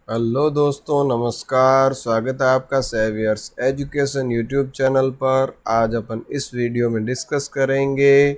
Hello दोस्तों, नमस्कार। स्वागत है आपका सेवियर्स एजुकेशन यूट्यूब चैनल पर। आज अपन इस वीडियो में डिस्कस करेंगे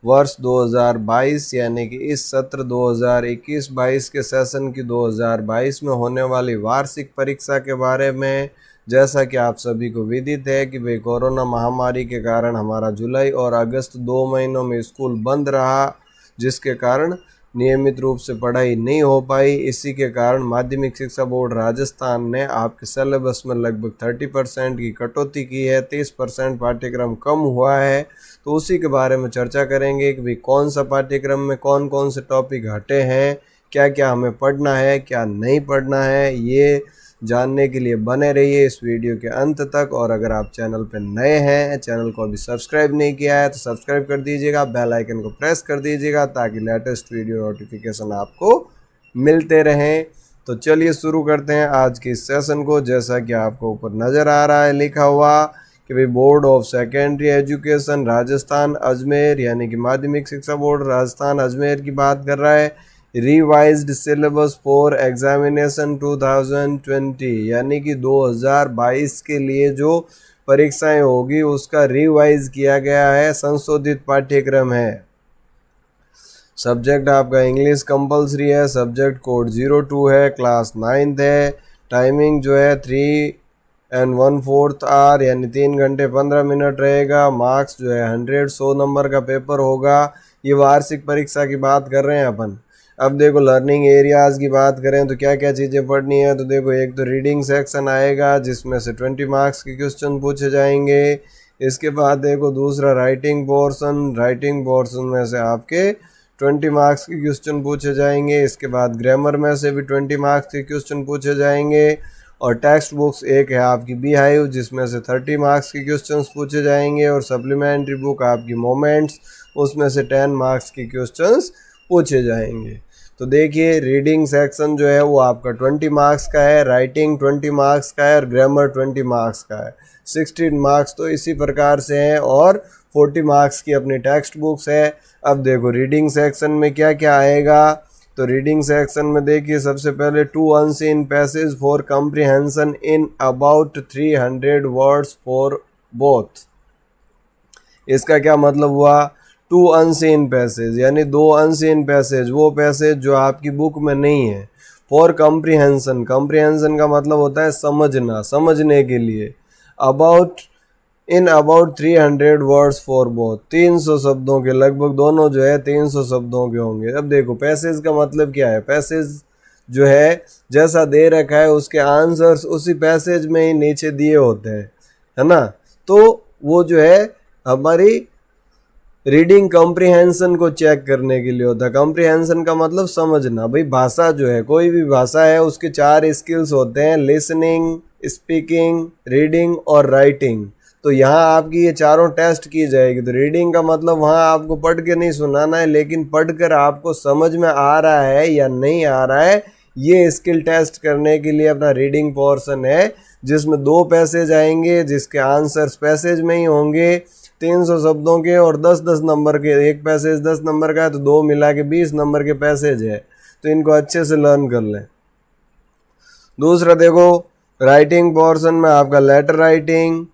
वर्ष 2022 यानी कि इस सत्र 2021-22 के सेशन की 2022 में होने वाली वार्षिक परीक्षा के बारे में। जैसा कि आप सभी को विदित है कि भाई कोरोना महामारी के कारण हमारा जुलाई और अगस्त 2 महीनों में स्कूल बंद रहा, जिसके कारण नियमित रूप से पढ़ाई नहीं हो पाई। इसी के कारण माध्यमिक शिक्षा बोर्ड राजस्थान ने आपके सिलेबस में लगभग 30% की कटौती की है, 30% पाठ्यक्रम कम हुआ है। तो उसी के बारे में चर्चा करेंगे कि भाई कौन सा पाठ्यक्रम में कौन कौन से टॉपिक हटे हैं, क्या क्या हमें पढ़ना है, क्या नहीं पढ़ना है। ये जानने के लिए बने रहिए इस वीडियो के अंत तक। और अगर आप चैनल पर नए हैं, चैनल को अभी सब्सक्राइब नहीं किया है तो सब्सक्राइब कर दीजिएगा, बेल आइकन को प्रेस कर दीजिएगा ताकि लेटेस्ट वीडियो नोटिफिकेशन आपको मिलते रहें। तो चलिए शुरू करते हैं आज के इस सेशन को। जैसा कि आपको ऊपर नज़र आ रहा है लिखा हुआ कि भाई board of secondary education Rajasthan Ajmer यानी कि माध्यमिक शिक्षा बोर्ड राजस्थान अजमेर की बात कर रहा है। रिवाइज्ड सिलेबस फॉर एग्जामिनेशन 2020 यानी कि 2022 के लिए जो परीक्षाएं होगी उसका रिवाइज किया गया है, संशोधित पाठ्यक्रम है। सब्जेक्ट आपका इंग्लिश कंपलसरी है, सब्जेक्ट कोड 02 है, क्लास 9th है। टाइमिंग जो है 3 1/4 आवर यानी 3 घंटे 15 मिनट रहेगा। मार्क्स जो है 100 नंबर का पेपर होगा। ये वार्षिक परीक्षा की बात कर रहे हैं अपन। अब देखो लर्निंग एरियाज़ की बात करें तो क्या क्या चीज़ें पढ़नी है। तो देखो एक तो रीडिंग सेक्शन आएगा जिसमें से 20 मार्क्स के क्वेश्चन पूछे जाएंगे। इसके बाद देखो दूसरा राइटिंग पोर्शन में से आपके 20 मार्क्स के क्वेश्चन पूछे जाएंगे। इसके बाद ग्रामर में से भी 20 मार्क्स के क्वेश्चन पूछे जाएंगे। और टेक्स्ट बुक्स एक है आपकी बीहाइव जिसमें से 30 मार्क्स के क्वेश्चंस पूछे जाएंगे। और सप्लीमेंट्री बुक आपकी मोमेंट्स, उसमें से 10 मार्क्स के क्वेश्चंस पूछे जाएंगे। तो देखिए रीडिंग सेक्शन जो है वो आपका 20 मार्क्स का है, राइटिंग 20 मार्क्स का है और ग्रामर 20 मार्क्स का है। 16 मार्क्स तो इसी प्रकार से हैं और 40 मार्क्स की अपनी टेक्स्ट बुक्स है। अब देखो रीडिंग सेक्शन में क्या क्या आएगा। तो रीडिंग सेक्शन में देखिए सबसे पहले 2 unseen passage for comprehension in about 300 words for both. इसका क्या मतलब हुआ? 2 अनसीन पैसेज यानी 2 अनसीन पैसेज, वो पैसेज जो आपकी बुक में नहीं है। फॉर कॉम्प्रिहेंशन, कॉम्प्रिहेंशन का मतलब होता है समझना, समझने के लिए। About in about 300 words for both, 300 शब्दों के लगभग, दोनों जो है 300 शब्दों के होंगे। अब देखो पैसेज का मतलब क्या है। पैसेज जो है जैसा दे रखा है उसके आंसर्स उसी पैसेज में ही नीचे दिए होते हैं, है ना। तो वो जो है हमारी रीडिंग कॉम्प्रिहेंशन को चेक करने के लिए होता है। कॉम्प्रिहेंशन का मतलब समझना। भाई भाषा जो है, कोई भी भाषा है उसके 4 स्किल्स होते हैं, लिसनिंग, स्पीकिंग, रीडिंग और राइटिंग। तो यहाँ आपकी ये चारों टेस्ट की जाएगी। तो रीडिंग का मतलब वहाँ आपको पढ़ के नहीं सुनाना है, लेकिन पढ़कर आपको समझ में आ रहा है या नहीं आ रहा है, ये स्किल टेस्ट करने के लिए अपना रीडिंग पोर्शन है, जिसमें 2 पैसेज आएंगे जिसके आंसर्स पैसेज में ही होंगे। 300 शब्दों के और 10-10 नंबर के, एक पैसेज 10 नंबर का है तो 2 मिला के 20 नंबर के पैसेज है। तो इनको अच्छे से लर्न कर लें। दूसरा देखो राइटिंग पोर्शन में आपका लेटर राइटिंग,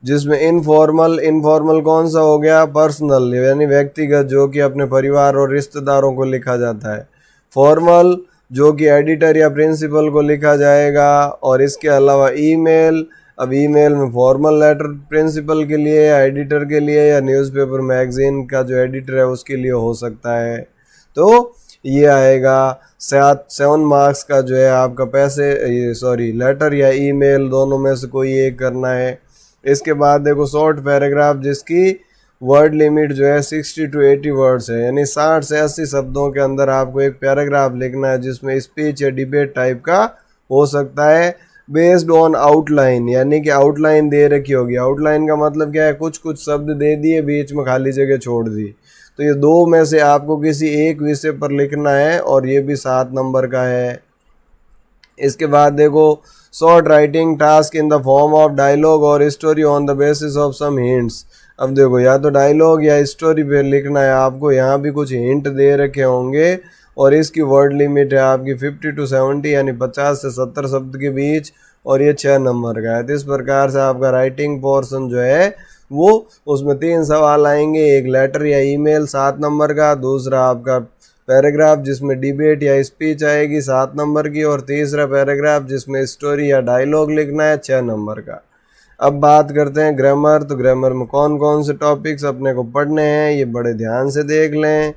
जिसमें इनफॉर्मल कौन सा हो गया? पर्सनल यानी व्यक्तिगत, जो कि अपने परिवार और रिश्तेदारों को लिखा जाता है। फॉर्मल जो कि एडिटर या प्रिंसिपल को लिखा जाएगा। और इसके अलावा ईमेल। अब ईमेल में फॉर्मल लेटर प्रिंसिपल के लिए या एडिटर के लिए या न्यूज़पेपर मैगजीन का जो एडिटर है उसके लिए हो सकता है। तो ये आएगा 7 मार्क्स का जो है आपका लेटर या ईमेल, दोनों में से कोई एक करना है। इसके बाद देखो शॉर्ट पैराग्राफ जिसकी वर्ड लिमिट जो है 60 to 80 वर्ड्स है, यानी 60 से 80 शब्दों के अंदर आपको एक पैराग्राफ लिखना है, जिसमें स्पीच या डिबेट टाइप का हो सकता है। बेस्ड ऑन आउटलाइन यानी कि आउटलाइन दे रखी होगी। आउटलाइन का मतलब क्या है? कुछ कुछ शब्द दे दिए, बीच में खाली जगह छोड़ दी। तो ये 2 में से आपको किसी एक विषय पर लिखना है और ये भी 7 नंबर का है। इसके बाद देखो short writing task in the form of dialogue और story on the basis of some hints. अब देखो या तो डायलॉग या स्टोरी पे लिखना है आपको। यहाँ भी कुछ हिंट दे रखे होंगे और इसकी वर्ड लिमिट है आपकी 50 to 70 यानी 50 से 70 शब्द के बीच, और ये 6 नंबर का है। तो इस प्रकार से आपका राइटिंग पोर्शन जो है वो, उसमें 3 सवाल आएंगे, एक लेटर या ईमेल 7 नंबर का, दूसरा आपका पैराग्राफ जिसमें डिबेट या स्पीच आएगी 7 नंबर की, और तीसरा पैराग्राफ जिसमें स्टोरी या डायलॉग लिखना है 6 नंबर का। अब बात करते हैं ग्रामर। तो ग्रामर में कौन कौन से टॉपिक्स अपने को पढ़ने हैं ये बड़े ध्यान से देख लें।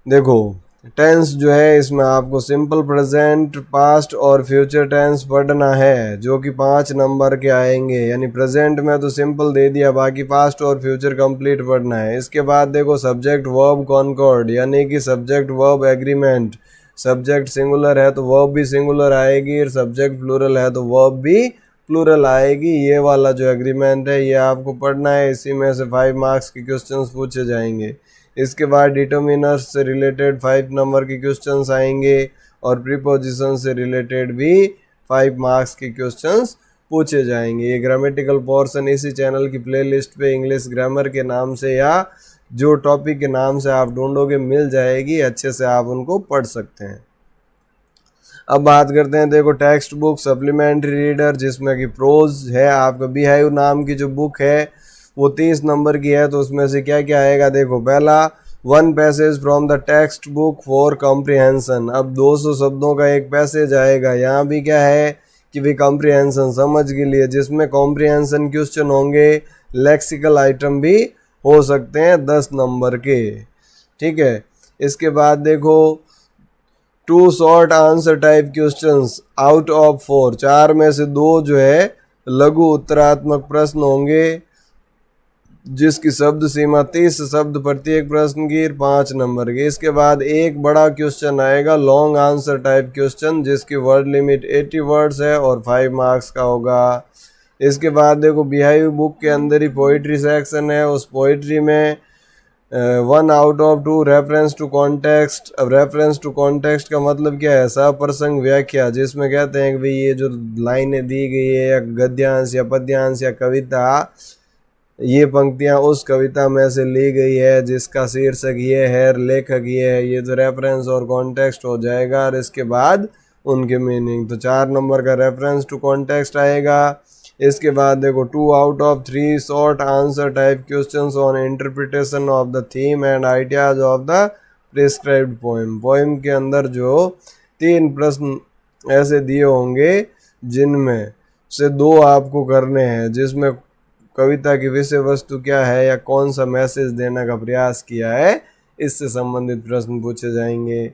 देखो टेंस जो है इसमें आपको सिंपल प्रेजेंट, पास्ट और फ्यूचर टेंस पढ़ना है जो कि 5 नंबर के आएंगे। यानी प्रेजेंट में तो सिंपल दे दिया, बाकी पास्ट और फ्यूचर कंप्लीट पढ़ना है। इसके बाद देखो सब्जेक्ट वर्ब कॉन्कॉर्ड यानी कि subject verb agreement. Subject singular है तो वर्ब भी सिंगुलर आएगी, और सब्जेक्ट प्लूरल है तो वर्ब भी प्लूरल आएगी। ये वाला जो एग्रीमेंट है ये आपको पढ़ना है, इसी में से 5 मार्क्स के क्वेश्चंस पूछे जाएंगे। इसके बाद डिटर्मिनर्स से रिलेटेड 5 नंबर के क्वेश्चंस आएंगे, और प्रीपोजिशन से रिलेटेड भी 5 मार्क्स के क्वेश्चंस पूछे जाएंगे। ये ग्रामेटिकल पोर्शन इसी चैनल की प्लेलिस्ट पे इंग्लिश ग्रामर के नाम से या जो टॉपिक के नाम से आप ढूंढोगे मिल जाएगी, अच्छे से आप उनको पढ़ सकते हैं। अब बात करते हैं देखो टेक्स्ट बुक सप्लीमेंट्री रीडर, जिसमें कि प्रोज है आपका बिहाइव नाम की जो बुक है वो 30 नंबर की है। तो उसमें से क्या क्या आएगा देखो, पहला 1 passage from the text book for comprehension. अब 200 शब्दों का एक पैसेज आएगा। यहाँ भी क्या है कि भी कॉम्प्रिहेंशन समझ के लिए, जिसमें कॉम्प्रिहेंशन क्वेश्चन होंगे, लेक्सिकल आइटम भी हो सकते हैं 10 नंबर के, ठीक है। इसके बाद देखो 2 short answer type questions out of 4, 4 में से 2 जो है लघु उत्तरात्मक प्रश्न होंगे, जिसकी शब्द सीमा 30 शब्द प्रत्येक प्रश्न की, 5 नंबर की। इसके बाद एक बड़ा क्वेश्चन आएगा लॉन्ग आंसर टाइप क्वेश्चन, जिसकी वर्ड लिमिट 80 वर्ड्स है और 5 मार्क्स का होगा। इसके बाद देखो बिहाइव बुक के अंदर ही पोइट्री सेक्शन है, उस पोइट्री में 1 out of 2 reference to context. अब रेफरेंस टू कॉन्टेक्स्ट का मतलब क्या है, सप्रसंग व्याख्या, जिसमें कहते हैं कि भाई ये जो लाइनें दी गई है या गद्यांश या पद्यांश या कविता, ये पंक्तियां उस कविता में से ली गई है जिसका शीर्षक ये है, लेखक ये है, ये तो रेफरेंस और कॉन्टेक्स्ट हो जाएगा। और इसके बाद उनके मीनिंग, तो 4 नंबर का रेफरेंस टू कॉन्टेक्स्ट आएगा। इसके बाद देखो 2 out of 3 short answer type questions on interpretation of the theme and ideas of the prescribed poem. Poem के अंदर जो 3 प्रश्न ऐसे दिए होंगे जिनमें से 2 आपको करने हैं, जिसमें कविता की विषय वस्तु क्या है या कौन सा मैसेज देने का प्रयास किया है, इससे संबंधित प्रश्न पूछे जाएंगे।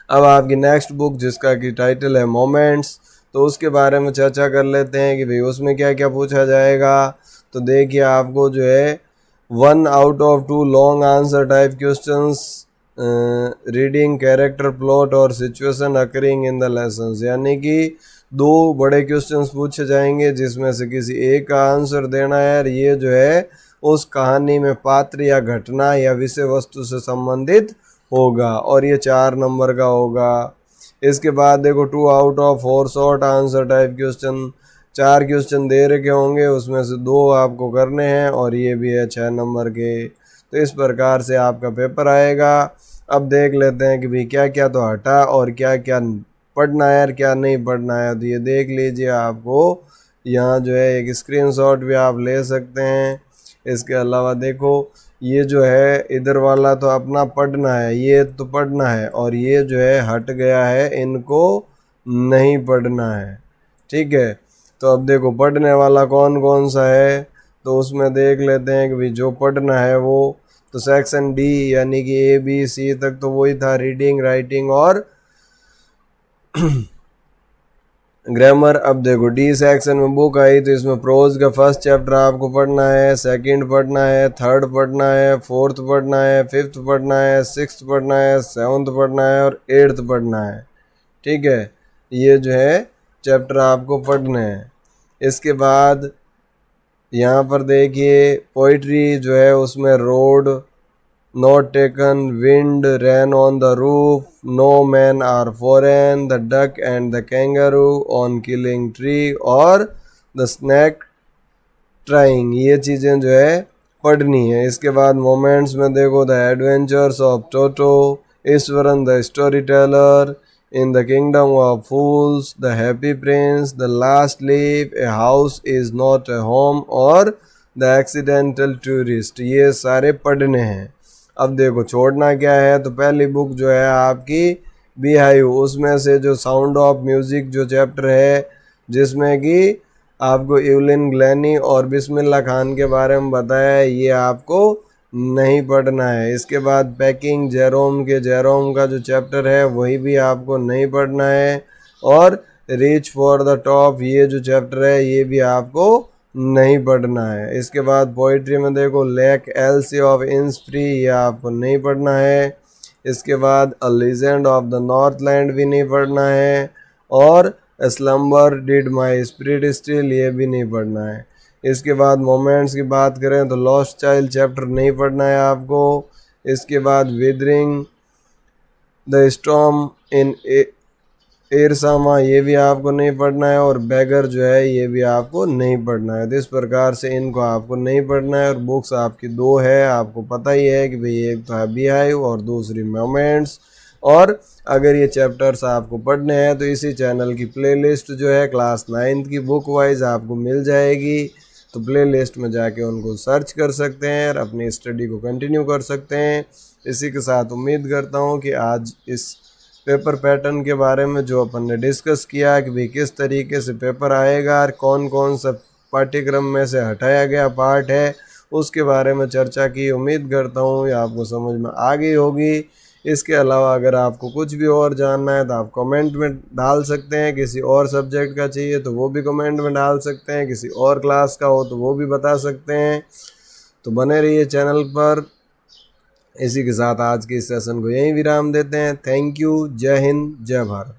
अब आपकी नेक्स्ट बुक जिसका कि टाइटल है मोमेंट्स, तो उसके बारे में चर्चा कर लेते हैं कि भाई उसमें क्या क्या पूछा जाएगा। तो देखिए आपको जो है 1 out of 2 long answer type questions reading character plot और situation occurring in the lessons, यानी कि 2 बड़े क्वेश्चंस पूछे जाएंगे जिसमें से किसी एक का आंसर देना है, और ये जो है उस कहानी में पात्र या घटना या विषय वस्तु से संबंधित होगा, और ये 4 नंबर का होगा। इसके बाद देखो 2 out of 4 short answer type question, 4 question दे रखे होंगे, उसमें से 2 आपको करने हैं, और ये भी है 6 नंबर के। तो इस प्रकार से आपका पेपर आएगा। अब देख लेते हैं कि भाई क्या क्या तो हटा और क्या क्या पढ़ना है और क्या नहीं पढ़ना है। तो ये देख लीजिए, आपको यहाँ जो है एक स्क्रीनशॉट भी आप ले सकते हैं। इसके अलावा देखो ये जो है इधर वाला तो अपना पढ़ना है, ये तो पढ़ना है, और ये जो है हट गया है, इनको नहीं पढ़ना है, ठीक है। तो अब देखो पढ़ने वाला कौन कौन सा है, तो उसमें देख लेते हैं कि भाई जो पढ़ना है वो तो सेक्शन डी यानी कि ABC तक तो वही था, रीडिंग राइटिंग और ग्रामर। अब देखो डी सेक्शन में बुक आई तो इसमें प्रोज का फर्स्ट चैप्टर आपको पढ़ना है, सेकंड पढ़ना है, थर्ड पढ़ना है, फोर्थ पढ़ना है, फिफ्थ पढ़ना है, सिक्स्थ पढ़ना है, सेवन्थ पढ़ना है और 8th पढ़ना है, ठीक है। ये जो है चैप्टर आपको पढ़ने हैं। इसके बाद यहाँ पर देखिए पोइट्री जो है उसमें road, not taken, wind, rain on the roof, no man are foreign, the duck and the kangaroo, on killing tree और द स्नैक ट्राइंग, ये चीज़ें जो है पढ़नी है। इसके बाद मोमेंट्स में देखो the adventures of Toto, Eswaran the story teller, in the kingdom of fools, the happy Prince, the last leaf, a house is not a home और द एक्सीडेंटल टूरिस्ट, ये सारे पढ़ने हैं। अब देखो छोड़ना क्या है, तो पहली बुक जो है आपकी बीहाइव, उसमें से जो साउंड ऑफ म्यूजिक जो चैप्टर है, जिसमें कि आपको इवलिन ग्लैनी और बिस्मिल्लाह खान के बारे में बताया है, ये आपको नहीं पढ़ना है। इसके बाद पैकिंग जेरोम का जो चैप्टर है वही भी आपको नहीं पढ़ना है। और रीच फॉर द टॉप, ये जो चैप्टर है ये भी आपको नहीं पढ़ना है। इसके बाद पोइट्री में देखो लेक एल्सी ऑफ इंसफ्री, ये आपको नहीं पढ़ना है। इसके बाद अ लीजेंड ऑफ द नॉर्थलैंड भी नहीं पढ़ना है। और slumber did my spirit still, ये भी नहीं पढ़ना है। इसके बाद मोमेंट्स की बात करें तो लॉस्ट चाइल्ड चैप्टर नहीं पढ़ना है आपको। इसके बाद विदरिंग द स्टॉर्म इन एरसामा, ये भी आपको नहीं पढ़ना है। और बैगर जो है ये भी आपको नहीं पढ़ना है। तो इस प्रकार से इनको आपको नहीं पढ़ना है। और बुक्स आपकी दो है, आपको पता ही है कि भाई एक तो है बीहाइव और दूसरी मोमेंट्स। और अगर ये चैप्टर्स आपको पढ़ने हैं तो इसी चैनल की प्लेलिस्ट जो है क्लास 9th की बुक वाइज आपको मिल जाएगी। तो प्लेलिस्ट में जाके उनको सर्च कर सकते हैं और अपनी स्टडी को कंटिन्यू कर सकते हैं। इसी के साथ उम्मीद करता हूँ कि आज इस पेपर पैटर्न के बारे में जो अपन ने डिस्कस किया कि भाई किस तरीके से पेपर आएगा और कौन कौन सा पाठ्यक्रम में से हटाया गया पार्ट है, उसके बारे में चर्चा की। उम्मीद करता हूँ ये आपको समझ में आ गई होगी। इसके अलावा अगर आपको कुछ भी और जानना है तो आप कमेंट में डाल सकते हैं। किसी और सब्जेक्ट का चाहिए तो वो भी कमेंट में डाल सकते हैं। किसी और क्लास का हो तो वो भी बता सकते हैं। तो बने रहिए चैनल पर। इसी के साथ आज के इस सेशन को यहीं विराम देते हैं। Thank you. जय हिंद, जय भारत।